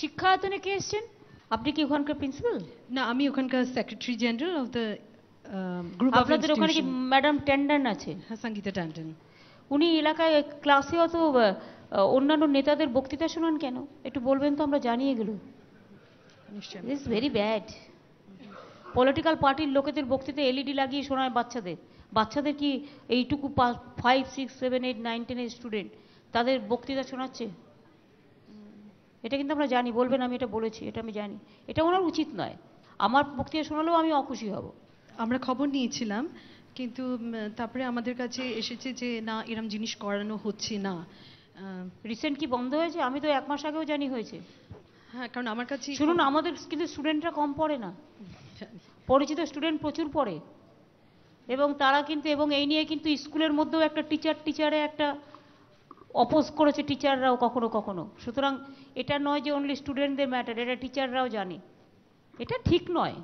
শিক্ষা আয়তনে কে এসছেন? আপনি কি ওখানকার প্রিন্সিপাল? না, আমি ওখানকার secretary general of the group of আপনাদের ওখানে কি ম্যাডাম ট্যান্ডন আছে? হ্যাঁ, সঙ্গীতা ট্যান্ডন। উনি এলাকায় ক্লাসে অত অন্যান্য নেতাদের বক্তৃতা শোনান কেন? একটু বলবেন তো, আমরা জানি এগুলো। নিশ্চয়ই। It's very bad. পলিটিক্যাল পার্টির লোকেদের বক্তৃতা এলইডি লাগিয়ে শোনায় বাচ্চাদের। বাচ্চাদের কি এইটুকু 5, 6, 7, 8, 9, 10 স্টুডেন্ট তাদের বক্তৃতা শোনাচ্ছে? এটা কিন্তু আমরা জানি। বলবেন আমি এটা বলেছি, এটা আমি জানি। এটা ওনার উচিত নয়। আমার বক্তৃতা শোনালেও আমি অখুশি হব। আমরা খবর নিয়েছিলাম, কিন্তু তারপরে আমাদের কাছে এসেছে যে না, এরম জিনিস করানো হচ্ছে না। রিসেন্ট কি বন্ধ হয়েছে? আমি তো 1 মাস আগেও জানি হয়েছে। হ্যাঁ, কারণ আমার কাছে শুনুন, আমাদের কিন্তু স্টুডেন্টরা কম পড়ে না, পরিচিত স্টুডেন্ট প্রচুর পড়ে। এবং তারা কিন্তু, এবং এই নিয়ে কিন্তু স্কুলের মধ্যেও একটা টিচারে একটা অপোজ করেছে টিচাররাও কখনো কখনো। সুতরাং এটা নয় যে অনলি স্টুডেন্টদের ম্যাটার, এটা টিচাররাও জানে। এটা ঠিক নয়।